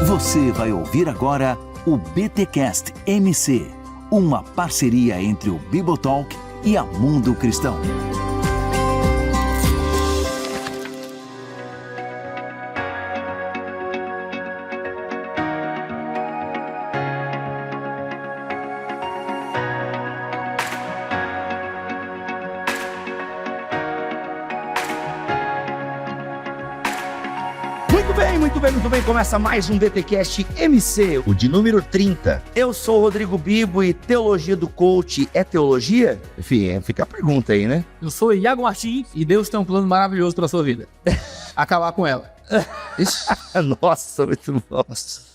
Você vai ouvir agora o BTcast MC, uma parceria entre o Bibotalk e a Mundo Cristão. Muito bem, começa mais um BTcast MC, o de número 30. Eu sou o Rodrigo Bibo e teologia do coach é teologia? Enfim, fica a pergunta aí, né? Eu sou Iago Martins e Deus tem um plano maravilhoso para sua vida. Acabar com ela. Nossa, muito bom.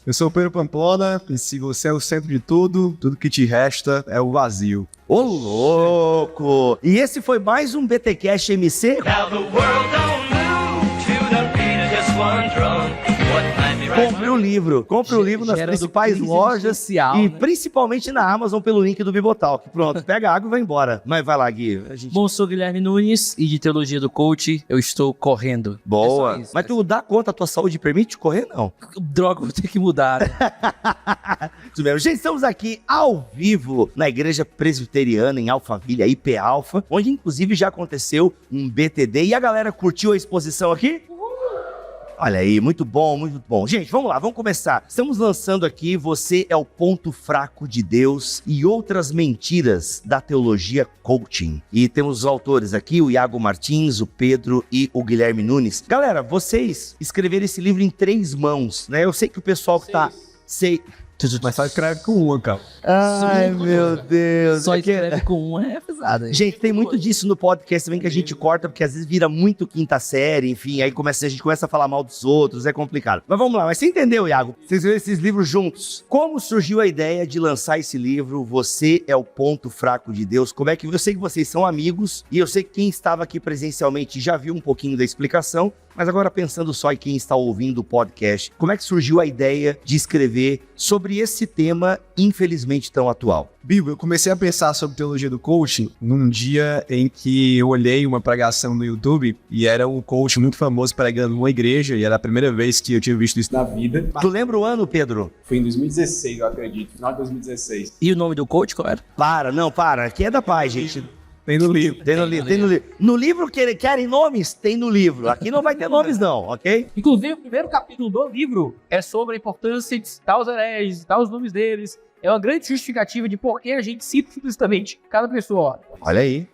Eu sou o Pedro Pamplona e se você é o centro de tudo, tudo que te resta é o vazio. Ô louco! E esse foi mais um BTcast MC. Now the world don't move to the beat of just one drum. Compre o livro nas principais lojas social, e né? Principalmente na Amazon pelo link do Bibotalk. Pronto, pega a água e vai embora. Mas vai lá, Gui. Bom, sou Guilherme Nunes e de teologia do coach eu estou correndo. Boa. É só isso, Mas tu dá conta, a tua saúde permite correr, não? Droga, vou ter que mudar. Né? Isso mesmo. Gente, estamos aqui ao vivo na Igreja Presbiteriana em Alphaville, IP Alpha, onde inclusive já aconteceu um BTD. E a galera curtiu a exposição aqui? Olha aí, muito bom, muito bom. Gente, vamos lá, vamos começar. Estamos lançando aqui Você é o Ponto Fraco de Deus e Outras Mentiras da Teologia Coaching. E temos os autores aqui, o Iago Martins, o Pedro e o Guilherme Nunes. Galera, vocês escreveram esse livro em 3 mãos, né? Eu sei que o pessoal que tá... Mas só escreve com uma, cara. Ai, meu Deus. Só escreve com um é pesado. Hein? Gente, tem muito disso no podcast também que a gente corta, porque às vezes vira muito quinta série, enfim, aí a gente começa a falar mal dos outros, é complicado. Mas vamos lá, mas você entendeu, Iago? Vocês viram esses livros juntos. Como surgiu a ideia de lançar esse livro, Você é o Ponto Fraco de Deus? Como é que... Eu sei que vocês são amigos, e eu sei que quem estava aqui presencialmente já viu um pouquinho da explicação, mas agora pensando só em quem está ouvindo o podcast, como é que surgiu a ideia de escrever sobre esse tema, infelizmente, tão atual? Bibo, eu comecei a pensar sobre teologia do coaching num dia em que eu olhei uma pregação no YouTube e era um coach muito famoso pregando numa igreja e era a primeira vez que eu tinha visto isso na vida. Tu lembra o ano, Pedro? Foi em 2016, eu acredito, final de 2016. E o nome do coach qual era? Para, aqui é da paz, gente. Tem no livro. Tem no livro. No livro que querem nomes? Tem no livro. Aqui não vai ter nomes não, ok? Inclusive, o primeiro capítulo do livro é sobre a importância de citar os hereges, citar os nomes deles. É uma grande justificativa de por que a gente cita explicitamente cada pessoa. Olha aí.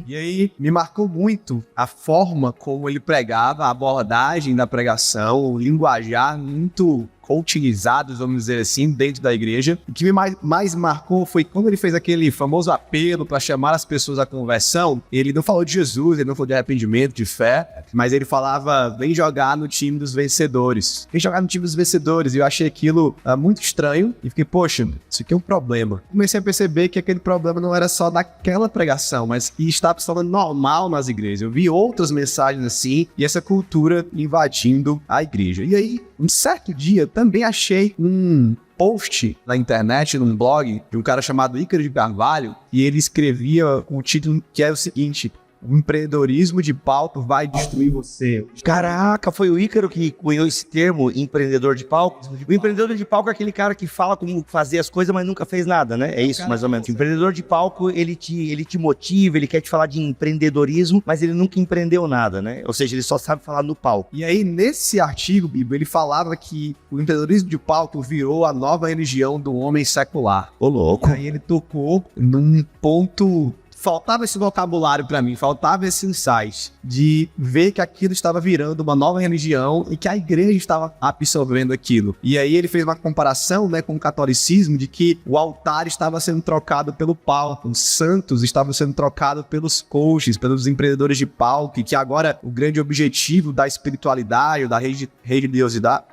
E aí, me marcou muito a forma como ele pregava, a abordagem da pregação, o linguajar muito coachinizados, vamos dizer assim, dentro da igreja. O que me mais marcou foi quando ele fez aquele famoso apelo para chamar as pessoas à conversão. Ele não falou de Jesus, ele não falou de arrependimento, de fé, mas ele falava, vem jogar no time dos vencedores. Vem jogar no time dos vencedores. E eu achei aquilo muito estranho e fiquei, poxa, isso aqui é um problema. Comecei a perceber que aquele problema não era só daquela pregação, mas que estava se tornando normal nas igrejas. Eu vi outras mensagens assim e essa cultura invadindo a igreja. E aí, um certo dia, também achei um post na internet, num blog, de um cara chamado Ícaro de Carvalho, e ele escrevia um título que era o seguinte: o empreendedorismo de palco vai destruir você. Caraca, foi o Ícaro que cunhou esse termo, empreendedor de palco? O empreendedor de palco é aquele cara que fala como fazer as coisas, mas nunca fez nada, né? É isso, mais ou menos. O empreendedor de palco, ele te motiva, ele quer te falar de empreendedorismo, mas ele nunca empreendeu nada, né? Ou seja, ele só sabe falar no palco. E aí, nesse artigo, Bibo, ele falava que o empreendedorismo de palco virou a nova religião do homem secular. Ô, louco. E aí ele tocou num ponto... Faltava esse vocabulário pra mim, faltava esse insight de ver que aquilo estava virando uma nova religião e que a igreja estava absorvendo aquilo. E aí ele fez uma comparação, né, com o catolicismo, de que o altar estava sendo trocado pelo palco, os santos estavam sendo trocados pelos coaches, pelos empreendedores de palco, e que agora o grande objetivo da espiritualidade, da religiosidade...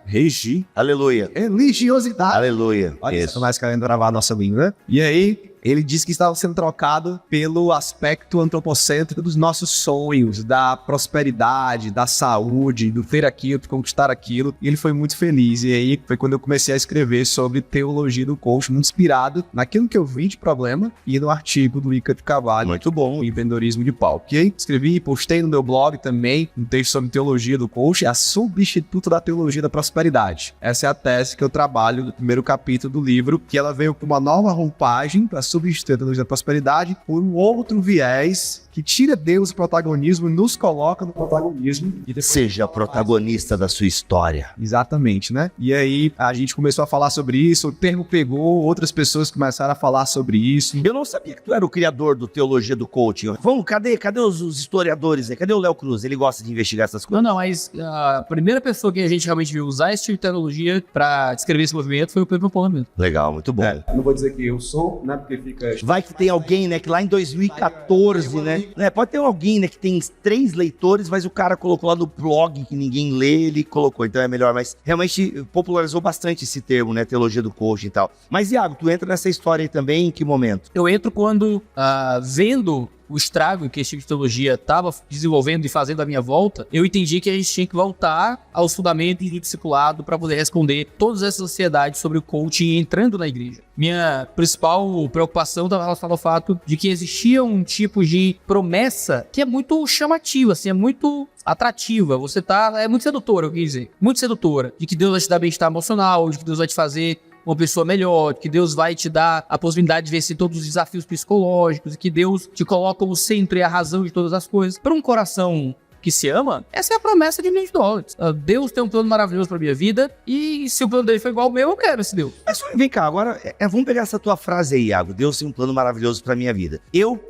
Aleluia. Religiosidade. Aleluia. Olha, isso. Mais querendo gravar a nossa língua, né? E aí... Ele disse que estava sendo trocado pelo aspecto antropocêntrico dos nossos sonhos, da prosperidade, da saúde, do ter aquilo, de conquistar aquilo. E ele foi muito feliz. E aí foi quando eu comecei a escrever sobre teologia do coach, muito inspirado naquilo que eu vi de problema e no artigo do Ícaro de Carvalho. Muito bom. O empreendedorismo de palco. E aí escrevi e postei no meu blog também um texto sobre teologia do coach, a substituta da teologia da prosperidade. Essa é a tese que eu trabalho no primeiro capítulo do livro, que ela veio com uma nova roupagem para substituir a teologia da prosperidade por um outro viés que tira Deus do protagonismo e nos coloca no protagonismo. E depois Seja protagonista da sua história. Exatamente, né? E aí a gente começou a falar sobre isso, o termo pegou, outras pessoas começaram a falar sobre isso. Eu não sabia que tu era o criador do Teologia do Coaching. Vamos, cadê os historiadores aí? Cadê o Léo Cruz? Ele gosta de investigar essas coisas. Não, mas a primeira pessoa que a gente realmente viu usar esse tipo de tecnologia pra descrever esse movimento foi o Pedro Paula mesmo. Legal, muito bom. Não vou dizer que eu sou, né? Porque fica... Vai que tem alguém, né, que lá em 2014, né, pode ter alguém, né, que tem 3 leitores, mas o cara colocou lá no blog que ninguém lê, ele colocou, então é melhor, mas realmente popularizou bastante esse termo, né, teologia do coaching e tal. Mas, Iago, tu entra nessa história aí também em que momento? Eu entro quando, vendo o estrago que esse tipo de teologia estava desenvolvendo e fazendo à minha volta, eu entendi que a gente tinha que voltar aos fundamentos do discipulado para poder responder todas essas ansiedades sobre o coaching entrando na igreja. Minha principal preocupação estava relacionada ao fato de que existia um tipo de promessa que é muito chamativa, assim, é muito atrativa. É muito sedutora, eu quis dizer. Muito sedutora. De que Deus vai te dar bem-estar emocional, de que Deus vai te fazer uma pessoa melhor, que Deus vai te dar a possibilidade de vencer todos os desafios psicológicos e que Deus te coloca como centro e a razão de todas as coisas. Para um coração que se ama, essa é a promessa de $1.000.000. Deus tem um plano maravilhoso para minha vida e se o plano dele for igual ao meu, eu quero esse Deus. Mas vem cá, agora, vamos pegar essa tua frase aí, Iago. Deus tem um plano maravilhoso pra minha vida. Eu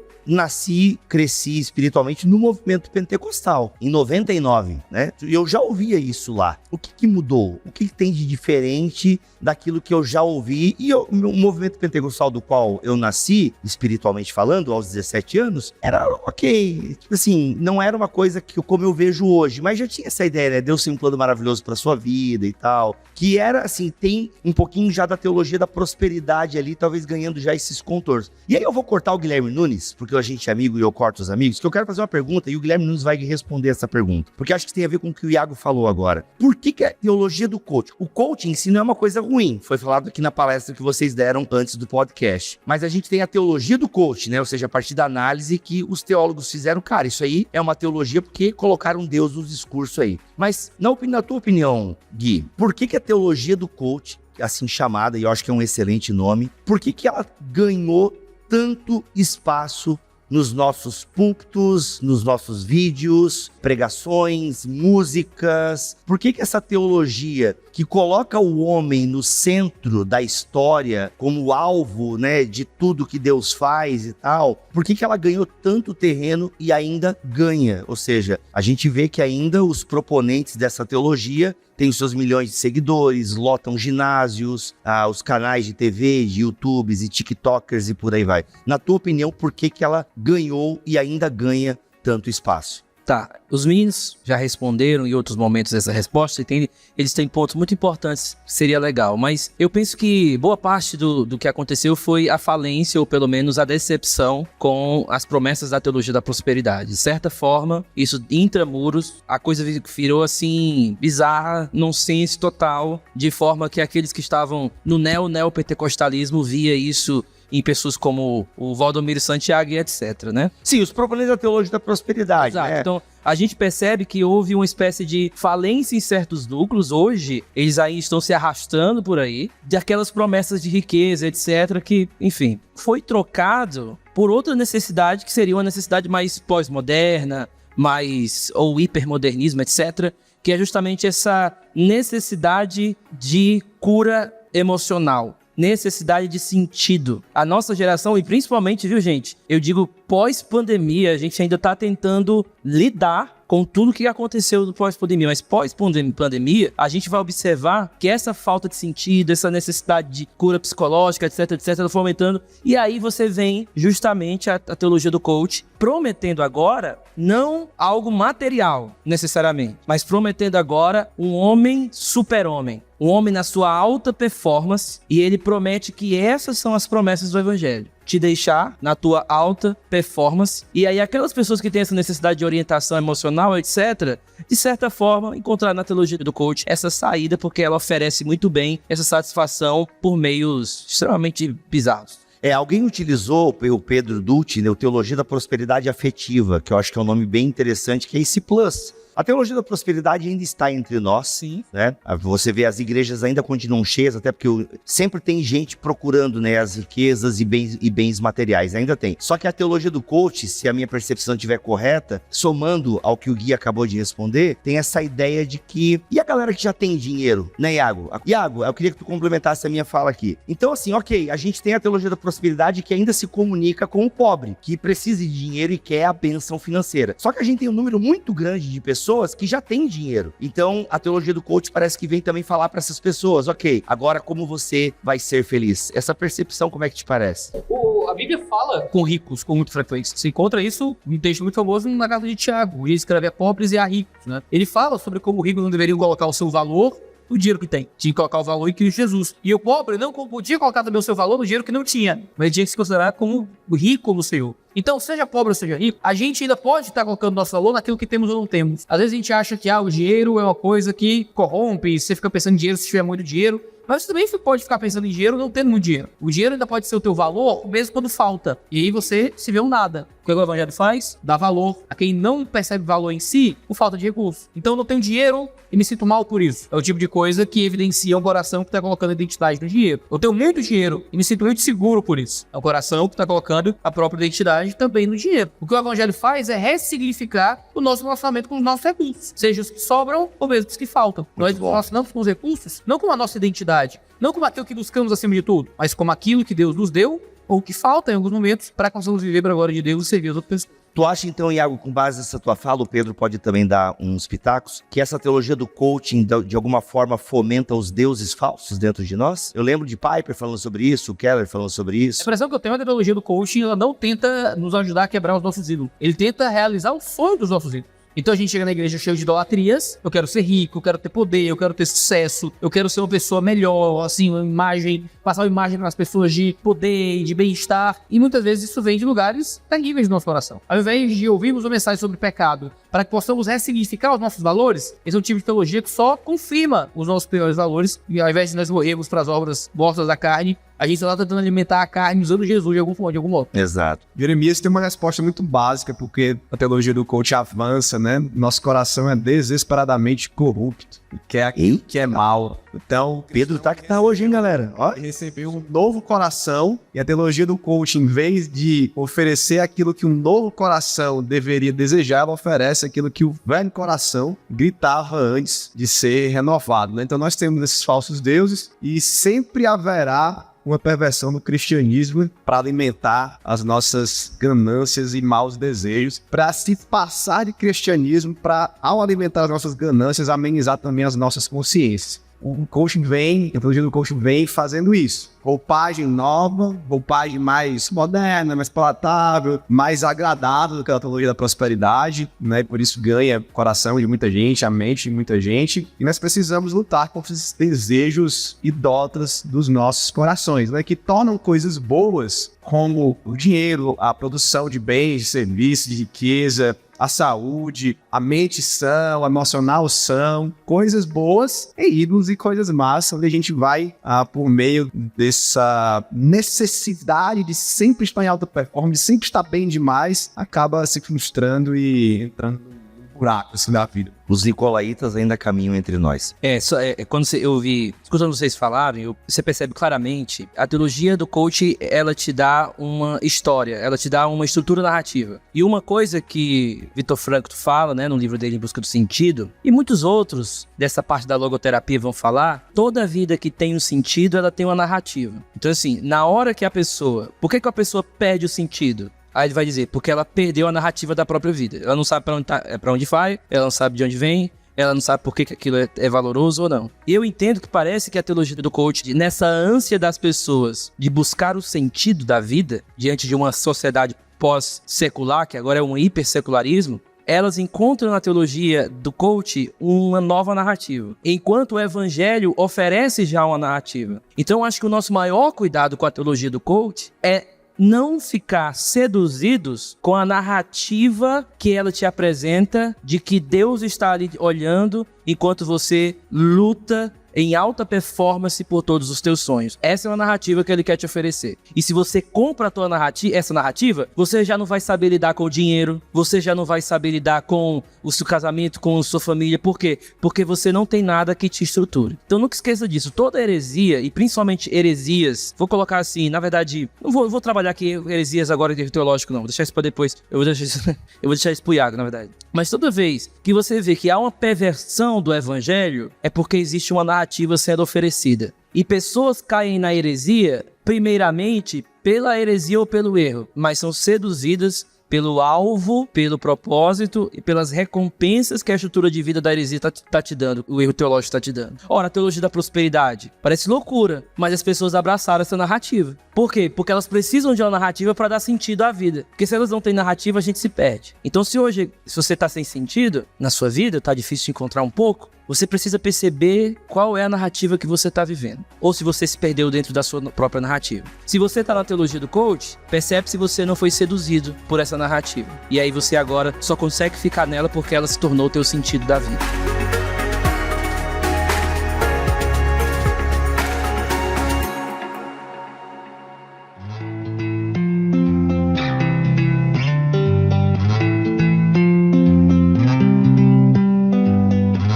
cresci espiritualmente no movimento pentecostal, em 99, né? E eu já ouvia isso lá. O que mudou? O que tem de diferente daquilo que eu já ouvi? E o movimento pentecostal do qual eu nasci, espiritualmente falando, aos 17 anos, era ok. Tipo assim, não era uma coisa como eu vejo hoje, mas já tinha essa ideia, né? Deus tem um plano maravilhoso pra sua vida e tal. Que era, assim, tem um pouquinho já da teologia da prosperidade ali, talvez ganhando já esses contornos. E aí eu vou cortar o Guilherme Nunes, porque a gente é amigo e eu corto os amigos, que eu quero fazer uma pergunta e o Guilherme Nunes vai responder essa pergunta. Porque acho que tem a ver com o que o Iago falou agora. Por que a teologia do coaching? O coaching em si não é uma coisa ruim. Foi falado aqui na palestra que vocês deram antes do podcast. Mas a gente tem a teologia do coaching, né? Ou seja, a partir da análise que os teólogos fizeram. Cara, isso aí é uma teologia porque colocaram Deus no discurso aí. Mas, na tua opinião, Gui, por que a teologia do coaching, assim chamada, e eu acho que é um excelente nome, por que ela ganhou tanto espaço nos nossos púlpitos, nos nossos vídeos, pregações, músicas? Por que essa teologia que coloca o homem no centro da história como alvo, né, de tudo que Deus faz e tal, por que ela ganhou tanto terreno e ainda ganha? Ou seja, a gente vê que ainda os proponentes dessa teologia têm os seus milhões de seguidores, lotam ginásios, os canais de TV, de YouTubes e TikTokers e por aí vai. Na tua opinião, por que ela ganhou e ainda ganha tanto espaço? Tá, os meninos já responderam em outros momentos essa resposta e eles têm pontos muito importantes que seria legal, mas eu penso que boa parte do que aconteceu foi a falência ou pelo menos a decepção com as promessas da teologia da prosperidade. De certa forma, isso intramuros, a coisa virou assim bizarra, nonsense total, de forma que aqueles que estavam no neopentecostalismo via isso em pessoas como o Valdomiro Santiago e etc, né? Sim, os proponentes da teologia da prosperidade. Exato, né? Então a gente percebe que houve uma espécie de falência em certos núcleos. Hoje, eles aí estão se arrastando por aí, de aquelas promessas de riqueza, etc, que, enfim, foi trocado por outra necessidade, que seria uma necessidade mais pós-moderna, ou hipermodernismo, etc, que é justamente essa necessidade de cura emocional. Necessidade de sentido. A nossa geração, e principalmente, viu, gente? Eu digo pós-pandemia, a gente ainda tá tentando lidar com tudo que aconteceu no pós-pandemia, mas pós-pandemia, a gente vai observar que essa falta de sentido, essa necessidade de cura psicológica, etc, foi aumentando, e aí você vem justamente a teologia do coach prometendo agora, não algo material, necessariamente, mas prometendo agora um homem super-homem, um homem na sua alta performance, e ele promete que essas são as promessas do evangelho. Te deixar na tua alta performance. E aí aquelas pessoas que têm essa necessidade de orientação emocional, etc., de certa forma, encontrar na teologia do coach essa saída, porque ela oferece muito bem essa satisfação por meios extremamente bizarros. Alguém utilizou o Pedro Dutti, né, o Teologia da Prosperidade Afetiva, que eu acho que é um nome bem interessante, que é esse plus. A teologia da prosperidade ainda está entre nós, sim, né? Você vê, as igrejas ainda continuam cheias, até porque sempre tem gente procurando, né, as riquezas e bens materiais, ainda tem. Só que a teologia do coach, se a minha percepção estiver correta, somando ao que o Gui acabou de responder, tem essa ideia de que... E a galera que já tem dinheiro, né, Iago? Iago, eu queria que tu complementasse a minha fala aqui. Então, assim, ok, a gente tem a teologia da prosperidade que ainda se comunica com o pobre, que precisa de dinheiro e quer a bênção financeira. Só que a gente tem um número muito grande de pessoas que já têm dinheiro. Então, a teologia do coach parece que vem também falar para essas pessoas, ok, agora como você vai ser feliz? Essa percepção, como é que te parece? A Bíblia fala com ricos com muita frequência. Você encontra isso um texto muito famoso na carta de Tiago. Ele escreve a pobres e a ricos, né? Ele fala sobre como o rico não deveria colocar o seu valor no dinheiro que tem. Tinha que colocar o valor em Cristo Jesus. E o pobre não podia colocar também o seu valor no dinheiro que não tinha. Mas ele tinha que se considerar como rico no Senhor. Então, seja pobre ou seja rico, a gente ainda pode estar colocando nosso valor naquilo que temos ou não temos. Às vezes a gente acha que o dinheiro é uma coisa que corrompe, você fica pensando em dinheiro se tiver muito dinheiro. Mas você também pode ficar pensando em dinheiro não tendo muito dinheiro. O dinheiro ainda pode ser o teu valor, mesmo quando falta. E aí você se vê um nada. O que o evangelho faz? Dá valor a quem não percebe valor em si por falta de recurso. Então eu não tenho dinheiro e me sinto mal por isso. É o tipo de coisa que evidencia um coração que está colocando a identidade no dinheiro. Eu tenho muito dinheiro e me sinto muito seguro por isso. É um coração que está colocando a própria identidade também no dinheiro. O que o evangelho faz é ressignificar o nosso relacionamento com os nossos recursos. Seja os que sobram ou mesmo os que faltam. Nós nos relacionamos com os recursos, não com a nossa identidade, não como aquilo que buscamos acima de tudo, mas como aquilo que Deus nos deu ou que falta em alguns momentos para que nós possamos viver para a glória de Deus e servir as outras pessoas. Tu acha então, Iago, com base nessa tua fala, o Pedro pode também dar uns pitacos, que essa teologia do coaching de alguma forma fomenta os deuses falsos dentro de nós? Eu lembro de Piper falando sobre isso, o Keller falando sobre isso. A impressão que eu tenho é que a teologia do coaching, ela não tenta nos ajudar a quebrar os nossos ídolos. Ele tenta realizar o sonho dos nossos ídolos. Então a gente chega na igreja cheio de idolatrias, eu quero ser rico, eu quero ter poder, eu quero ter sucesso, eu quero ser uma pessoa melhor, assim, uma imagem, passar uma imagem para as pessoas de poder e de bem-estar. E muitas vezes isso vem de lugares tangíveis do nosso coração. Ao invés de ouvirmos uma mensagem sobre pecado, para que possamos ressignificar os nossos valores, esse é um tipo de teologia que só confirma os nossos piores valores, e ao invés de nós morrermos para as obras mortas da carne, a gente está tentando alimentar a carne usando Jesus de algum modo. Exato. Jeremias tem uma resposta muito básica, porque a teologia do coach avança, né? Nosso coração é desesperadamente corrupto, que é mal. Então, Pedro tá que tá hoje, hein, galera? Ó. Recebeu um novo coração, e a teologia do coach, em vez de oferecer aquilo que um novo coração deveria desejar, ela oferece aquilo que o velho coração gritava antes de ser renovado, né? Então nós temos esses falsos deuses, e sempre haverá uma perversão do cristianismo para alimentar as nossas ganâncias e maus desejos, para se passar de cristianismo, para, ao alimentar as nossas ganâncias, amenizar também as nossas consciências. O coaching vem, a teologia do coaching vem fazendo isso. Roupagem nova, roupagem mais moderna, mais palatável, mais agradável do que a teologia da prosperidade, né? Por isso ganha o coração de muita gente, a mente de muita gente. E nós precisamos lutar contra esses desejos idólatras dos nossos corações, né? Que tornam coisas boas, como o dinheiro, a produção de bens, de serviços, de riqueza, a saúde, a mente sã, o emocional são, coisas boas e ídolos e coisas más, onde a gente vai, por meio dessa necessidade de sempre estar em alta performance, de sempre estar bem demais, acaba se frustrando e entrando num buraco assim da vida. Os nicolaítas ainda caminham entre nós. Quando eu vi, escutando vocês falarem, você percebe claramente, a teologia do coach, ela te dá uma história, ela te dá uma estrutura narrativa. E uma coisa que Vitor Frankl fala, né, no livro dele Em Busca do Sentido, e muitos outros dessa parte da logoterapia vão falar, toda vida que tem um sentido, ela tem uma narrativa. Então assim, na hora que a pessoa, por que a pessoa perde o sentido? Aí ele vai dizer, porque ela perdeu a narrativa da própria vida. Ela não sabe pra onde vai, ela não sabe de onde vem, ela não sabe por que aquilo é valoroso ou não. E eu entendo que parece que a teologia do coach, nessa ânsia das pessoas de buscar o sentido da vida, diante de uma sociedade pós-secular, que agora é um hipersecularismo, elas encontram na teologia do coach uma nova narrativa, enquanto o evangelho oferece já uma narrativa. Então eu acho que o nosso maior cuidado com a teologia do coach é não ficar seduzidos com a narrativa que ela te apresenta de que Deus está ali olhando enquanto você luta em alta performance por todos os teus sonhos. Essa é uma narrativa que ele quer te oferecer. E se você compra a tua essa narrativa, você já não vai saber lidar com o dinheiro, você já não vai saber lidar com o seu casamento, com a sua família. Por quê? Porque você não tem nada que te estruture. Então nunca esqueça disso. Toda heresia, e principalmente heresias, vou colocar assim, na verdade, não vou trabalhar aqui heresias agora em termo teológico não, vou deixar isso para depois. Eu vou deixar isso pro Iago, na verdade. Mas toda vez que você vê que há uma perversão do evangelho, é porque existe uma narrativa sendo oferecida. E pessoas caem na heresia, primeiramente, pela heresia ou pelo erro, mas são seduzidas pelo alvo, pelo propósito e pelas recompensas que a estrutura de vida da heresia tá te dando, o erro teológico está te dando. Ora, a teologia da prosperidade parece loucura, mas as pessoas abraçaram essa narrativa. Por quê? Porque elas precisam de uma narrativa para dar sentido à vida. Porque se elas não têm narrativa, a gente se perde. Então se você tá sem sentido na sua vida, tá difícil de encontrar um pouco, você precisa perceber qual é a narrativa que você está vivendo. Ou se você se perdeu dentro da sua própria narrativa. Se você está na teologia do coach, percebe se você não foi seduzido por essa narrativa. E aí você agora só consegue ficar nela porque ela se tornou o teu sentido da vida.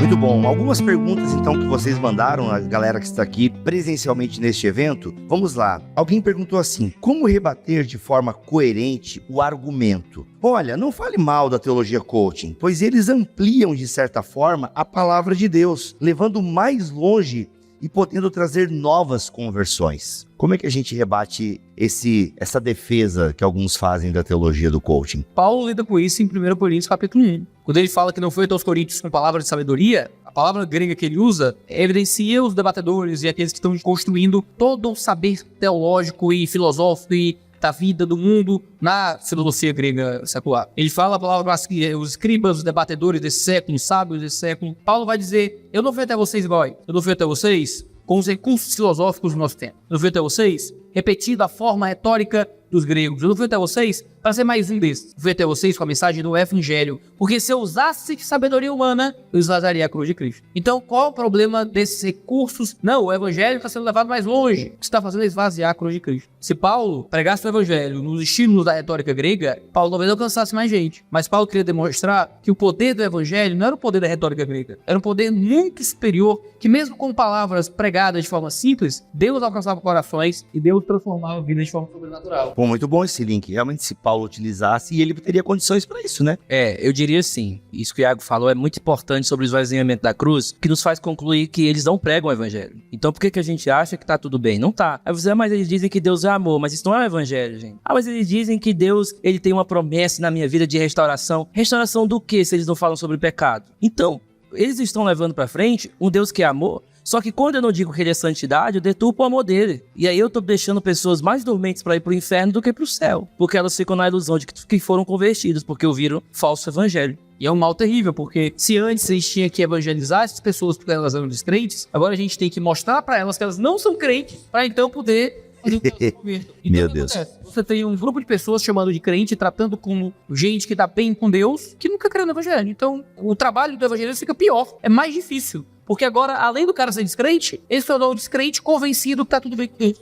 Muito bom. Algumas perguntas, então, que vocês mandaram, a galera que está aqui presencialmente neste evento. Vamos lá. Alguém perguntou assim: como rebater de forma coerente o argumento? Olha, não fale mal da teologia coaching, pois eles ampliam, de certa forma, a palavra de Deus, levando mais longe e podendo trazer novas conversões. Como é que a gente rebate essa defesa que alguns fazem da teologia do coaching? Paulo lida com isso em 1 Coríntios capítulo 1. Quando ele fala que não foi aos Coríntios com palavras de sabedoria, a palavra grega que ele usa evidencia os debatedores e aqueles que estão construindo todo o saber teológico e filosófico e da vida, do mundo, na filosofia grega secular. Ele fala a palavra os escribas, os debatedores desse século, os sábios desse século. Paulo vai dizer: eu não fui até vocês igual, eu não fui até vocês com os recursos filosóficos do nosso tempo. Eu não fui até vocês repetindo a forma retórica dos gregos. Eu não fui até vocês para ser mais um desses. Eu fui até vocês com a mensagem do Evangelho. Porque se eu usasse sabedoria humana, eu esvaziaria a cruz de Cristo. Então, qual é o problema desses recursos? Não, o Evangelho está sendo levado mais longe. O que está fazendo é esvaziar a cruz de Cristo. Se Paulo pregasse o Evangelho nos estímulos da retórica grega, Paulo talvez alcançasse mais gente. Mas Paulo queria demonstrar que o poder do Evangelho não era o poder da retórica grega. Era um poder muito superior, que mesmo com palavras pregadas de forma simples, Deus alcançava corações e Deus transformava a vida de forma sobrenatural. Pô, muito bom esse link. Realmente, se Paulo utilizasse, e ele teria condições para isso, né? Eu diria sim. Isso que o Iago falou é muito importante sobre o esvaziamento da cruz, que nos faz concluir que eles não pregam o evangelho. Então por que a gente acha que tá tudo bem? Não tá. Aí você, mas eles dizem que Deus é amor, mas isso não é o evangelho, gente. Mas eles dizem que Deus, ele tem uma promessa na minha vida de restauração. Restauração do quê, se eles não falam sobre pecado? Então, eles estão levando pra frente um Deus que é amor. Só que quando eu não digo que ele é santidade, eu deturpo o amor dele. E aí eu tô deixando pessoas mais dormentes para ir pro inferno do que pro céu. Porque elas ficam na ilusão de que foram convertidas, porque ouviram falso evangelho. E é um mal terrível, porque se antes a gente tinha que evangelizar essas pessoas porque elas eram descrentes, agora a gente tem que mostrar para elas que elas não são crentes, para então poder fazer o converto. Então, Meu Deus. Você tem um grupo de pessoas chamando de crente, tratando como gente que tá bem com Deus, que nunca creu no evangelho. Então, o trabalho do evangelho fica pior, é mais difícil. Porque agora, além do cara ser descrente, ele se tornou descrente convencido que tá tudo bem com Deus.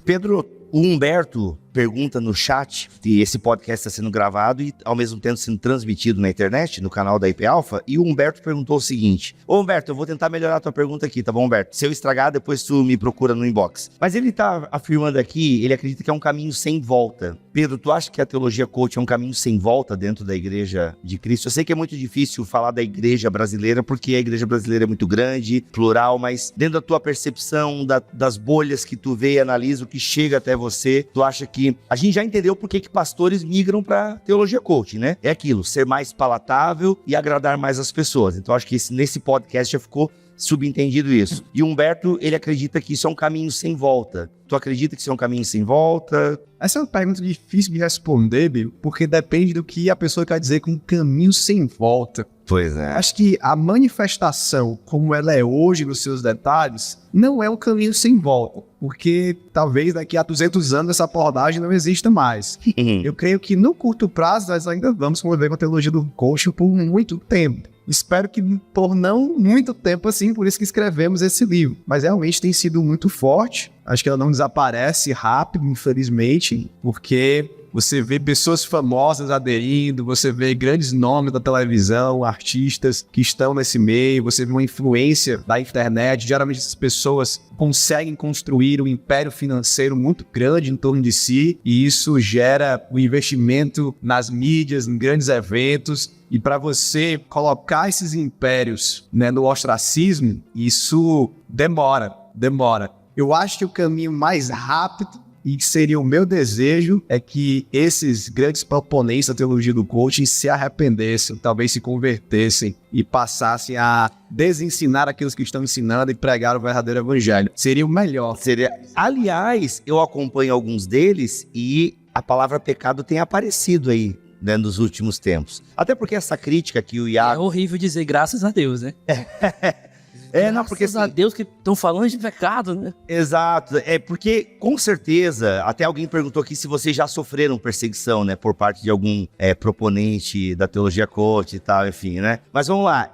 Pedro, o Humberto pergunta no chat, e esse podcast está sendo gravado e ao mesmo tempo sendo transmitido na internet, no canal da IP Alpha, e o Humberto perguntou o seguinte: ô Humberto, eu vou tentar melhorar a tua pergunta aqui, tá bom, Humberto? Se eu estragar, depois tu me procura no inbox. Mas ele tá afirmando aqui, ele acredita que é um caminho sem volta. Pedro, tu acha que a teologia coach é um caminho sem volta dentro da igreja de Cristo? Eu sei que é muito difícil falar da igreja brasileira, porque a igreja brasileira é muito grande, plural, mas dentro da tua percepção, das bolhas que tu vê e analisa, o que chega até você, tu acha que que a gente já entendeu por que pastores migram para teologia coaching, né? É aquilo, ser mais palatável e agradar mais as pessoas. Então acho que nesse podcast já ficou subentendido isso. E o Humberto, ele acredita que isso é um caminho sem volta. Tu acredita que isso é um caminho sem volta? Essa é uma pergunta difícil de responder, Bill, porque depende do que a pessoa quer dizer com um caminho sem volta. Pois é. Acho que a manifestação, como ela é hoje nos seus detalhes, não é um caminho sem volta, porque talvez daqui a 200 anos essa abordagem não exista mais. Eu creio que no curto prazo nós ainda vamos conviver com a teologia do coaching por muito tempo. Espero que por não muito tempo assim, por isso que escrevemos esse livro. Mas realmente tem sido muito forte. Acho que ela não desaparece rápido, infelizmente, porque você vê pessoas famosas aderindo, você vê grandes nomes da televisão, artistas que estão nesse meio, você vê uma influência da internet. Geralmente essas pessoas conseguem construir um império financeiro muito grande em torno de si, e isso gera um investimento nas mídias, em grandes eventos. E para você colocar esses impérios, né, no ostracismo, isso demora. Eu acho que o caminho mais rápido, e que seria o meu desejo, é que esses grandes proponentes da teologia do coaching se arrependessem, talvez se convertessem e passassem a desensinar aqueles que estão ensinando e pregar o verdadeiro evangelho. Seria o melhor. Aliás, eu acompanho alguns deles e a palavra pecado tem aparecido aí, né, nos últimos tempos. Até porque essa crítica que o É Iago... horrível dizer graças a Deus, né? Não, porque Graças a assim, Deus que estão falando de pecado, né? exato, porque com certeza, até alguém perguntou aqui se vocês já sofreram perseguição, né, por parte de algum proponente da teologia coach e tal, enfim, né? Mas vamos lá,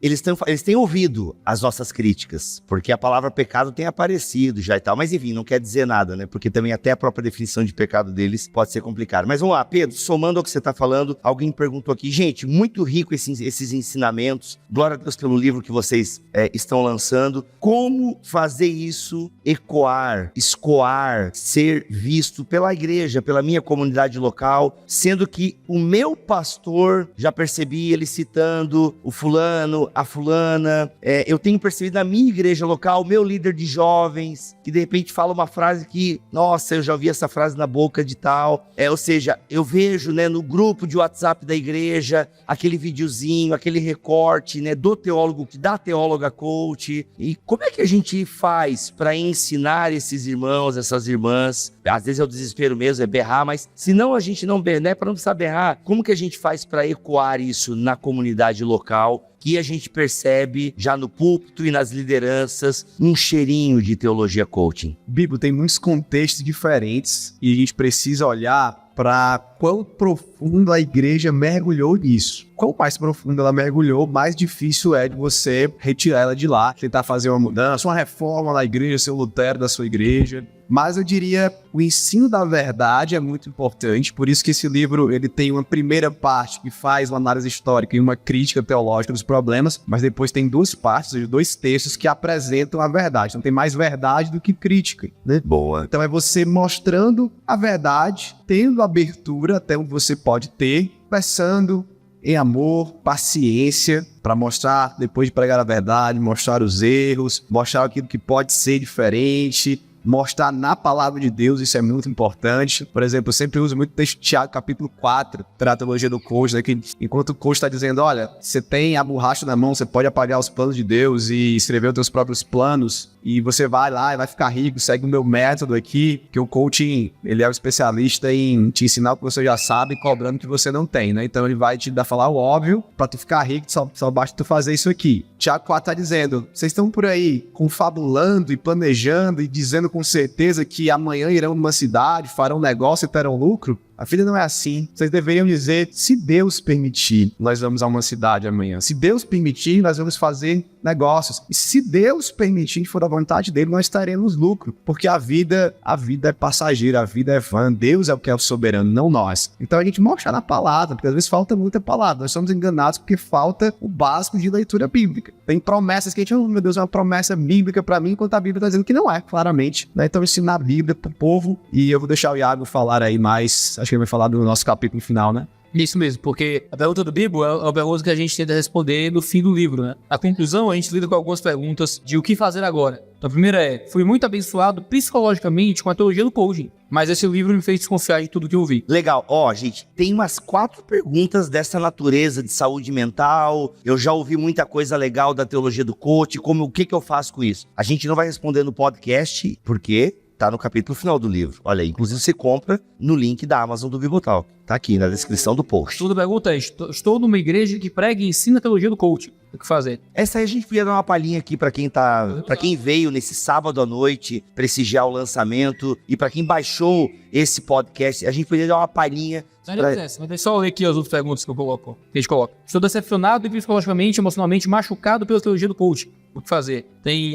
eles têm ouvido as nossas críticas, porque a palavra pecado tem aparecido já e tal, mas enfim, não quer dizer nada, né? Porque também até a própria definição de pecado deles pode ser complicada. Mas vamos lá, Pedro, somando ao que você está falando, alguém perguntou aqui, gente, muito rico esses ensinamentos, glória a Deus pelo livro que vocês estão lançando, como fazer isso ecoar, escoar, ser visto pela igreja, pela minha comunidade local, sendo que o meu pastor, já percebi ele citando o fulano, a fulana, eu tenho percebido na minha igreja local, meu líder de jovens, que de repente fala uma frase que, nossa, eu já ouvi essa frase na boca de tal, ou seja, eu vejo, né, no grupo de WhatsApp da igreja, aquele videozinho, aquele recorte, né, do teólogo, da teóloga coach, e como é que a gente faz para ensinar esses irmãos, essas irmãs, às vezes é o desespero mesmo, é berrar, mas se não a gente não berrar, né, para não precisar berrar, como que a gente faz para ecoar isso na comunidade local, que a gente percebe já no púlpito e nas lideranças um cheirinho de teologia coaching? Bíblia tem muitos contextos diferentes e a gente precisa olhar para quão profundo a igreja mergulhou nisso. Quanto mais profundo ela mergulhou, mais difícil é de você retirar ela de lá, tentar fazer uma mudança, uma reforma na igreja, ser o Lutero da sua igreja. Mas eu diria, o ensino da verdade é muito importante, por isso que esse livro ele tem uma primeira parte que faz uma análise histórica e uma crítica teológica dos problemas, mas depois tem duas partes, ou seja, dois textos que apresentam a verdade. Então tem mais verdade do que crítica, né? Boa. Então é você mostrando a verdade, tendo abertura até onde você pode ter, conversando em amor, paciência, para mostrar, depois de pregar a verdade, mostrar os erros, mostrar aquilo que pode ser diferente, mostrar na palavra de Deus, isso é muito importante. Por exemplo, eu sempre uso muito o texto de Tiago, capítulo 4, para a teologia do coach, né, que enquanto o coach está dizendo, olha, você tem a borracha na mão, você pode apagar os planos de Deus e escrever os seus próprios planos, e você vai lá e vai ficar rico, segue o meu método aqui, que o coaching, ele é o especialista em te ensinar o que você já sabe, cobrando o que você não tem, né? Então ele vai te falar o óbvio, para tu ficar rico, só basta tu fazer isso aqui. Tiago 4 está dizendo, vocês estão por aí confabulando e planejando e dizendo com certeza que amanhã irão numa cidade, farão negócio e terão lucro? A vida não é assim. Vocês deveriam dizer, se Deus permitir, nós vamos a uma cidade amanhã. Se Deus permitir, nós vamos fazer negócios. E se Deus permitir, for da vontade dele, nós teremos lucro. Porque a vida é passageira, a vida é vã. Deus é o que é o soberano, não nós. Então a gente mostra na palavra, porque às vezes falta muita palavra. Nós somos enganados porque falta o básico de leitura bíblica. Tem promessas que a gente, oh meu Deus, é uma promessa bíblica pra mim, enquanto a Bíblia está dizendo que não é, claramente. Né? Então ensinar a Bíblia pro povo. E eu vou deixar o Iago falar aí mais, acho que ele vai falar do nosso capítulo final, né? Isso mesmo, porque a pergunta do Bibo é a pergunta que a gente tenta responder no fim do livro, né? A conclusão, a gente lida com algumas perguntas de o que fazer agora. Então a primeira é, fui muito abençoado psicologicamente com a teologia do coaching, mas esse livro me fez desconfiar de tudo que eu vi. Legal. Ó, gente, tem umas 4 perguntas dessa natureza de saúde mental. Eu já ouvi muita coisa legal da teologia do coach, como o que eu faço com isso? A gente não vai responder no podcast, porque tá no capítulo final do livro. Olha aí, inclusive você compra no link da Amazon do Bibotalk. Tá aqui na descrição do post. Toda pergunta é, estou numa igreja que prega e ensina a teologia do coaching. O que fazer? Essa aí a gente podia dar uma palhinha aqui pra quem para quem veio nesse sábado à noite prestigiar o lançamento e pra quem baixou esse podcast, a gente podia dar uma palhinha. Mas deixa só ler aqui as outras perguntas que a gente coloca. Estou decepcionado e psicologicamente, emocionalmente machucado pela teologia do coaching. O que fazer?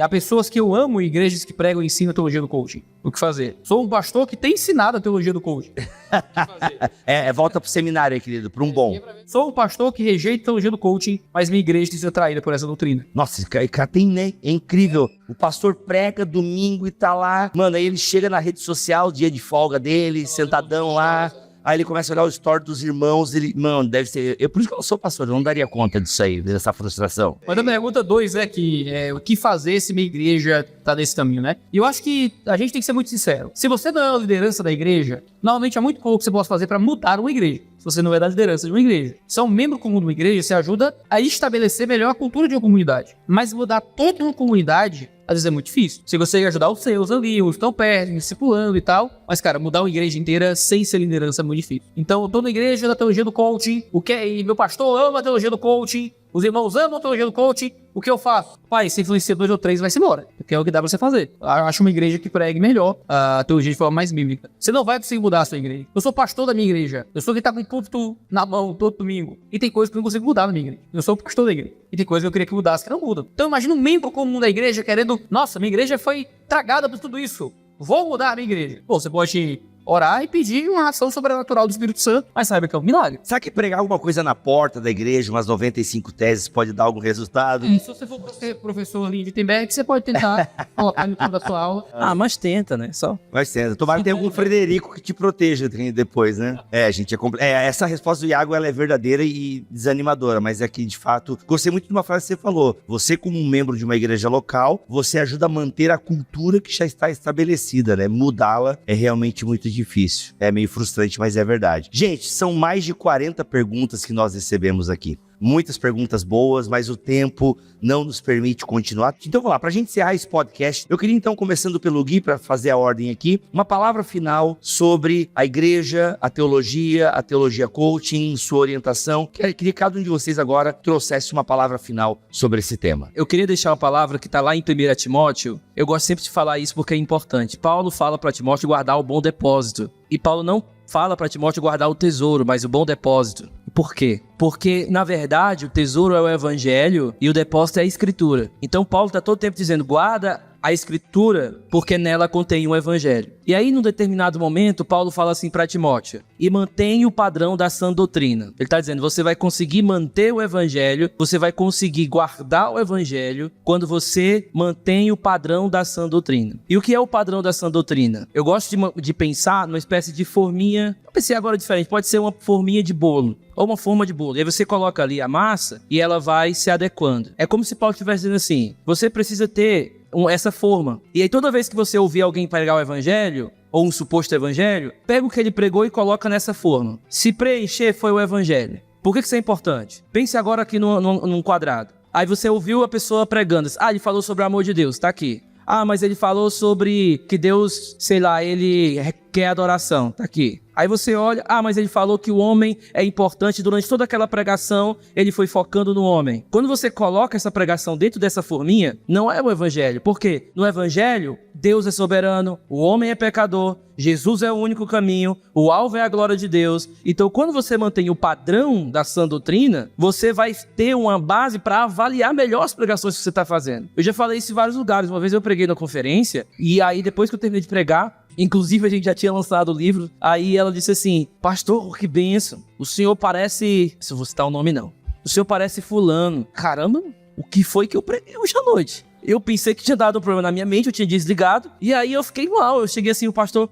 Há pessoas que eu amo e igrejas que pregam e ensinam a teologia do coaching. O que fazer? Sou um pastor que tem ensinado a teologia do coaching. O que fazer? Volta pro seminário aí, querido, pra um bom. Sou um pastor que rejeita a teologia do coaching, mas minha igreja tem sido atraída por essa doutrina. Nossa, esse cara tem, né? É incrível. O pastor prega domingo e tá lá. Mano, aí ele chega na rede social, dia de folga dele, sentadão lá. Aí ele começa a olhar o story dos irmãos, mano, deve ser... Por isso que eu não sou pastor, eu não daria conta disso aí, dessa frustração. Mas a pergunta 2 é o que fazer se minha igreja tá nesse caminho, né? E eu acho que a gente tem que ser muito sincero. Se você não é a liderança da igreja, normalmente há muito pouco que você pode fazer para mudar uma igreja. Se você não é da liderança de uma igreja. Se é um membro comum de uma igreja, você ajuda a estabelecer melhor a cultura de uma comunidade. Mas mudar toda uma comunidade, às vezes é muito difícil. Você consegue ajudar os seus ali, os que estão perto, discipulando e tal. Mas, cara, mudar uma igreja inteira sem ser liderança é muito difícil. Então, eu tô na igreja da teologia do coaching. E meu pastor ama a teologia do coaching. Os irmãos amam a teologia do coaching. O que eu faço? Pai, se influencia 2 ou 3, vai-se embora. Porque é o que dá pra você fazer. Eu acho uma igreja que pregue melhor a teologia de forma mais bíblica. Você não vai conseguir mudar a sua igreja. Eu sou pastor da minha igreja. Eu sou quem tá com o púlpito na mão todo domingo. E tem coisas que eu não consigo mudar na minha igreja. Eu sou o pastor da igreja. E tem coisas que eu queria que mudasse que não mudam. Então imagina um membro comum da igreja querendo... Nossa, minha igreja foi tragada por tudo isso. Vou mudar a minha igreja. Pô, você pode orar e pedir uma ação sobrenatural do Espírito Santo, mas saiba que é um milagre. Sabe que pregar alguma coisa na porta da igreja, umas 95 teses, pode dar algum resultado? Se você for professor ali em Wittenberg, você pode tentar colocar no toda da sua aula. Mas tenta, né? Só. Mas tenta. Tomara que tenha algum Frederico que te proteja depois, né? Gente, essa resposta do Iago, ela é verdadeira e desanimadora, mas é que, de fato, gostei muito de uma frase que você falou. Você, como um membro de uma igreja local, você ajuda a manter a cultura que já está estabelecida, né? Mudá-la é realmente muito difícil. É meio frustrante, mas é verdade. Gente, são mais de 40 perguntas que nós recebemos aqui. Muitas perguntas boas, mas o tempo não nos permite continuar. Então vamos lá, para a gente encerrar esse podcast, eu queria então, começando pelo Gui, para fazer a ordem aqui, uma palavra final sobre a igreja, a teologia coaching, sua orientação. Queria que cada um de vocês agora trouxesse uma palavra final sobre esse tema. Eu queria deixar uma palavra que está lá em 1 Timóteo. Eu gosto sempre de falar isso porque é importante. Paulo fala para Timóteo guardar o bom depósito. E Paulo não fala para Timóteo guardar o tesouro, mas o bom depósito. Por quê? Porque, na verdade, o tesouro é o evangelho e o depósito é a escritura. Então, Paulo está todo tempo dizendo, guarda a escritura, porque nela contém o evangelho. E aí, num determinado momento, Paulo fala assim para Timóteo, e mantém o padrão da sã doutrina. Ele está dizendo, você vai conseguir manter o evangelho, você vai conseguir guardar o evangelho, quando você mantém o padrão da sã doutrina. E o que é o padrão da sã doutrina? Eu gosto de pensar numa espécie de forminha, eu pensei agora diferente, pode ser uma forminha de bolo, ou uma forma de bolo. E aí você coloca ali a massa, e ela vai se adequando. É como se Paulo estivesse dizendo assim, você precisa ter essa forma. E aí toda vez que você ouvir alguém pregar o evangelho, ou um suposto evangelho, pega o que ele pregou e coloca nessa forma. Se preencher foi o evangelho. Por que isso é importante? Pense agora aqui num quadrado. Aí você ouviu a pessoa pregando. Ele falou sobre o amor de Deus, tá aqui. Mas ele falou sobre que Deus, sei lá, ele quer adoração, tá aqui. Aí você olha, mas ele falou que o homem é importante. Durante toda aquela pregação, ele foi focando no homem. Quando você coloca essa pregação dentro dessa forminha, não é o evangelho. Por quê? No evangelho, Deus é soberano, o homem é pecador, Jesus é o único caminho, o alvo é a glória de Deus. Então, quando você mantém o padrão da sã doutrina, você vai ter uma base para avaliar melhor as pregações que você está fazendo. Eu já falei isso em vários lugares. Uma vez eu preguei na conferência, e aí depois que eu terminei de pregar, inclusive a gente já tinha lançado o livro, aí ela disse assim, pastor, que bênção, o senhor parece, se eu vou citar o nome não, o senhor parece fulano. Caramba, o que foi que eu preguei hoje à noite? Eu pensei que tinha dado um problema na minha mente, eu tinha desligado, e aí eu fiquei mal, eu cheguei assim, o pastor,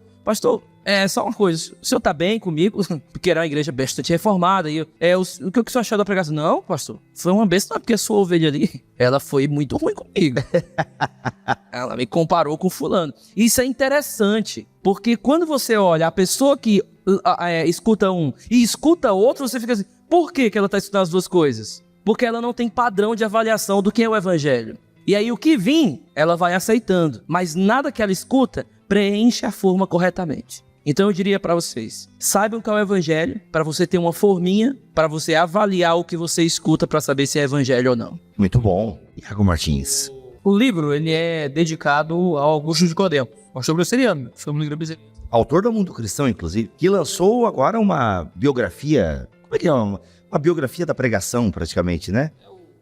só uma coisa, o senhor tá bem comigo? Porque era uma igreja bastante reformada, e o que o senhor achou da pregação? Não, pastor, foi uma bênção, porque a sua ovelha ali, ela foi muito ruim comigo. ela me comparou com fulano. Isso é interessante, porque quando você olha a pessoa que escuta um e escuta outro, você fica assim, por que ela está estudando as duas coisas? Porque ela não tem padrão de avaliação do que é o evangelho. E aí o que vir, ela vai aceitando, mas nada que ela escuta preenche a forma corretamente. Então eu diria para vocês, saibam qual é o evangelho, para você ter uma forminha, para você avaliar o que você escuta para saber se é evangelho ou não. Muito bom. Iago Martins. O livro, ele é dedicado ao Augusto de Nicodemo, pastor presbiteriano, somos igreja presbiteriana. Autor do Mundo Cristão, inclusive, que lançou agora uma biografia, como é que é? Uma biografia da pregação, praticamente, né?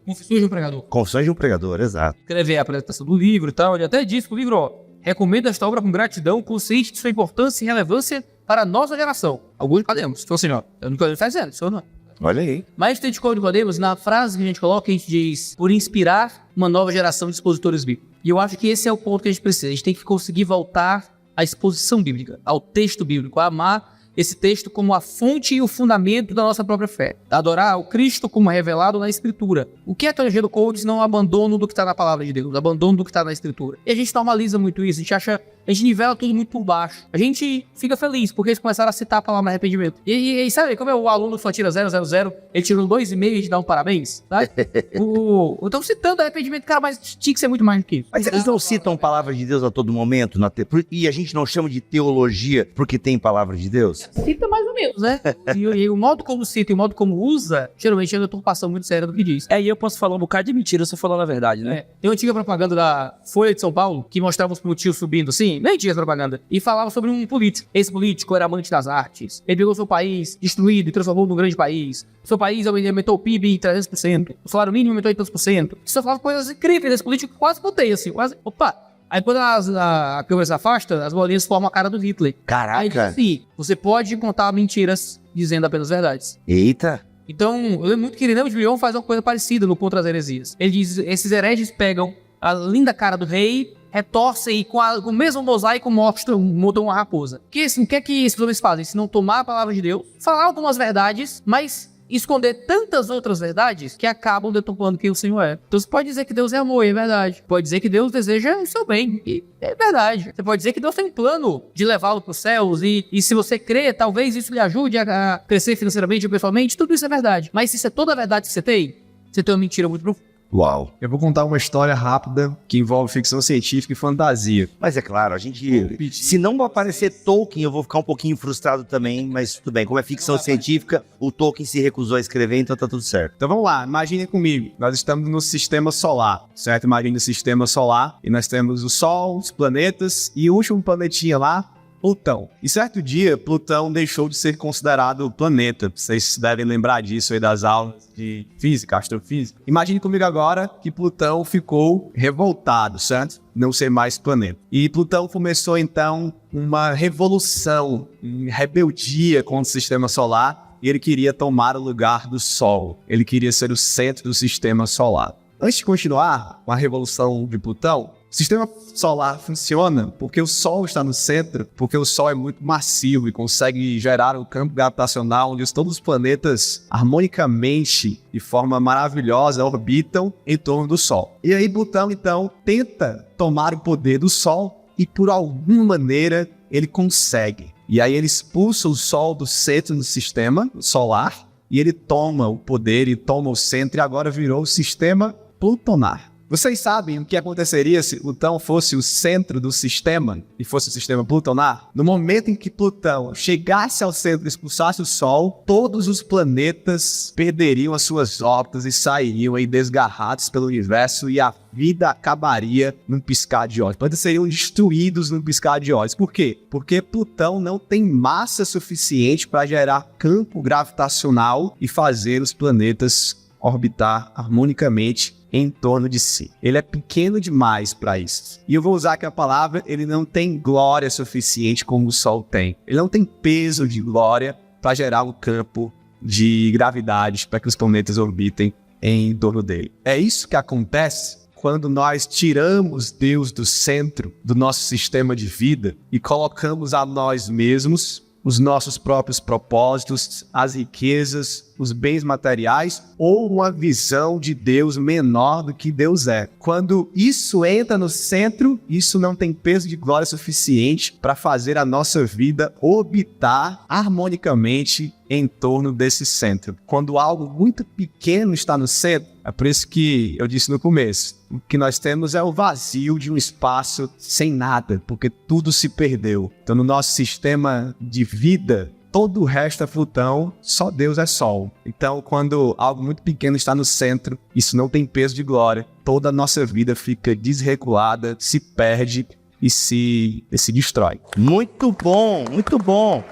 Confissões de um Pregador. Confissões de um Pregador, exato. Escrever a apresentação do livro e tal, ele até disse que o livro, recomendo esta obra com gratidão, consciente de sua importância e relevância para a nossa geração. Augusto Nicodemos, então assim, eu nunca faz zero, senhor não. Olha aí. Mas dedicou Nicodemos, na frase que a gente coloca, a gente diz, por inspirar uma nova geração de expositores bíblicos. E eu acho que esse é o ponto que a gente precisa. A gente tem que conseguir voltar à exposição bíblica, ao texto bíblico, a amar esse texto como a fonte e o fundamento da nossa própria fé. Adorar o Cristo como revelado na Escritura. O que é teologia do coach não abandono do que está na palavra de Deus, abandono do que está na Escritura. E a gente normaliza muito isso, a gente nivela tudo muito por baixo. A gente fica feliz porque eles começaram a citar a palavra arrependimento. E sabe, como é o aluno que só tira 000, ele tirou 2,5 e a gente dá um parabéns, sabe? Eu tô citando arrependimento, cara, mas tinha que ser muito mais do que isso. Mas eles não citam palavra de Deus a todo momento, e a gente não chama de teologia porque tem palavra de Deus? Cita mais ou menos, né? E o modo como cita e o modo como usa, geralmente é uma deturpação muito séria do que diz. E eu posso falar um bocado de mentira se eu falar a verdade, né? Tem uma antiga propaganda da Folha de São Paulo que mostrava os motivos subindo assim, nem tinha essa propaganda, e falava sobre um político. Esse político era amante das artes, ele pegou seu país destruído e transformou num grande país. Seu país aumentou o PIB em 300%, o salário mínimo aumentou em tantos por cento. Isso falava coisas incríveis desse político, quase botei assim, quase, opa. Aí quando a câmera se afasta, as bolinhas formam a cara do Hitler. Caraca. Aí diz assim, você pode contar mentiras dizendo apenas verdades. Eita. Então, eu lembro muito que Irineu de Lyon faz uma coisa parecida no Contra as Heresias. Ele diz, esses hereges pegam a linda cara do rei, retorcem e com o mesmo mosaico montam uma raposa. O que é que esses homens fazem? Se não tomar a palavra de Deus, falar algumas verdades, mas esconder tantas outras verdades que acabam deturpando quem o Senhor é. Então você pode dizer que Deus é amor, e é verdade. Pode dizer que Deus deseja o seu bem, e é verdade. Você pode dizer que Deus tem um plano de levá-lo para os céus, e se você crê, talvez isso lhe ajude a crescer financeiramente ou pessoalmente, tudo isso é verdade. Mas se isso é toda a verdade que você tem uma mentira muito profunda. Uau. Eu vou contar uma história rápida que envolve ficção científica e fantasia. Mas é claro, a gente... Se não aparecer Tolkien, eu vou ficar um pouquinho frustrado também, mas tudo bem. Como é ficção científica, o Tolkien se recusou a escrever, então tá tudo certo. Então vamos lá, imagine comigo. Nós estamos no sistema solar, certo? Imagine o sistema solar e nós temos o Sol, os planetas e o último planetinha lá, Plutão. E certo dia, Plutão deixou de ser considerado planeta. Vocês devem lembrar disso aí das aulas de física, astrofísica. Imagine comigo agora que Plutão ficou revoltado, certo? Não ser mais planeta. E Plutão começou então uma revolução, uma rebeldia contra o sistema solar. E ele queria tomar o lugar do Sol. Ele queria ser o centro do sistema solar. Antes de continuar com a revolução de Plutão, o sistema solar funciona porque o Sol está no centro, porque o Sol é muito massivo e consegue gerar um campo gravitacional onde todos os planetas harmonicamente, de forma maravilhosa, orbitam em torno do Sol. E aí Plutão, então, tenta tomar o poder do Sol e, por alguma maneira, ele consegue. E aí ele expulsa o Sol do centro do sistema solar e ele toma o poder e toma o centro e agora virou o sistema plutonar. Vocês sabem o que aconteceria se Plutão fosse o centro do sistema e fosse o sistema plutonar? No momento em que Plutão chegasse ao centro e expulsasse o Sol, todos os planetas perderiam as suas órbitas e sairiam aí desgarrados pelo universo e a vida acabaria num piscar de olhos. Os planetas seriam destruídos num piscar de olhos. Por quê? Porque Plutão não tem massa suficiente para gerar campo gravitacional e fazer os planetas orbitar harmonicamente em torno de si. Ele é pequeno demais para isso. E eu vou usar aqui a palavra, ele não tem glória suficiente como o Sol tem. Ele não tem peso de glória para gerar um campo de gravidade para que os planetas orbitem em torno dele. É isso que acontece quando nós tiramos Deus do centro do nosso sistema de vida e colocamos a nós mesmos os nossos próprios propósitos, as riquezas, os bens materiais ou uma visão de Deus menor do que Deus é. Quando isso entra no centro, isso não tem peso de glória suficiente para fazer a nossa vida orbitar harmonicamente em torno desse centro. Quando algo muito pequeno está no centro, é por isso que eu disse no começo, o que nós temos é o vazio de um espaço sem nada, porque tudo se perdeu. Então, no nosso sistema de vida, todo o resto é Plutão, só Deus é Sol. Então, quando algo muito pequeno está no centro, isso não tem peso de glória, toda a nossa vida fica desregulada, se perde e se destrói. Muito bom, muito bom.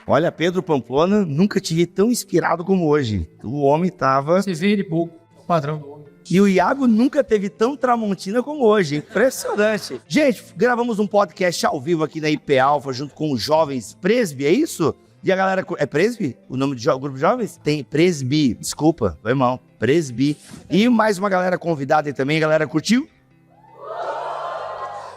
Olha, Pedro Pamplona, nunca te vi tão inspirado como hoje. O homem tava... Você vê ele pouco, o padrão do homem. E o Iago nunca teve tão Tramontina como hoje. Impressionante. Gente, gravamos um podcast ao vivo aqui na IP Alpha, junto com os jovens Presby, é isso? E a galera... É Presby? O nome do grupo de jovens? Tem Presby, desculpa, foi mal. Presby. E mais uma galera convidada aí também. A galera curtiu?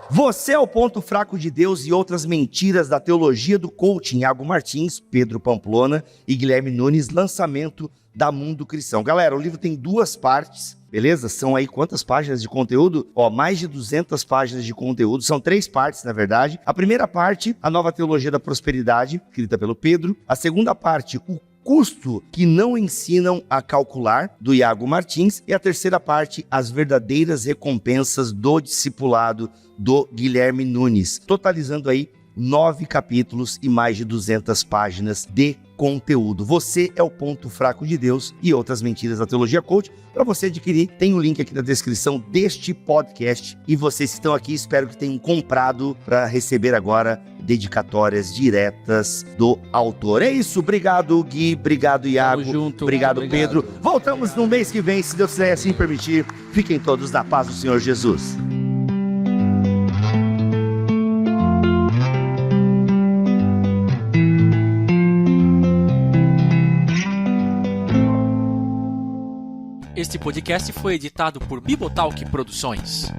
Você é o ponto fraco de Deus e outras mentiras da teologia do coaching. Iago Martins, Pedro Pamplona e Guilherme Nunes, lançamento da Mundo Cristão. Galera, o livro tem 2 partes, beleza? São aí quantas páginas de conteúdo? Mais de 200 páginas de conteúdo. São 3 partes, na verdade. A primeira parte, a nova teologia da prosperidade, escrita pelo Pedro. A segunda parte, o custo que não ensinam a calcular, do Iago Martins. E a terceira parte, as verdadeiras recompensas do discipulado, do Guilherme Nunes. Totalizando aí 9 capítulos e mais de 200 páginas de conteúdo. Você é o ponto fraco de Deus e outras mentiras da teologia coach. Para você adquirir, tem um link aqui na descrição deste podcast. E vocês que estão aqui, espero que tenham comprado para receber agora dedicatórias diretas do autor. É isso, obrigado Gui, obrigado Iago, junto, obrigado obrigado. Pedro. Voltamos no mês que vem, se Deus quiser assim permitir. Fiquem todos na paz do Senhor Jesus. Este podcast foi editado por Bibotalk Produções.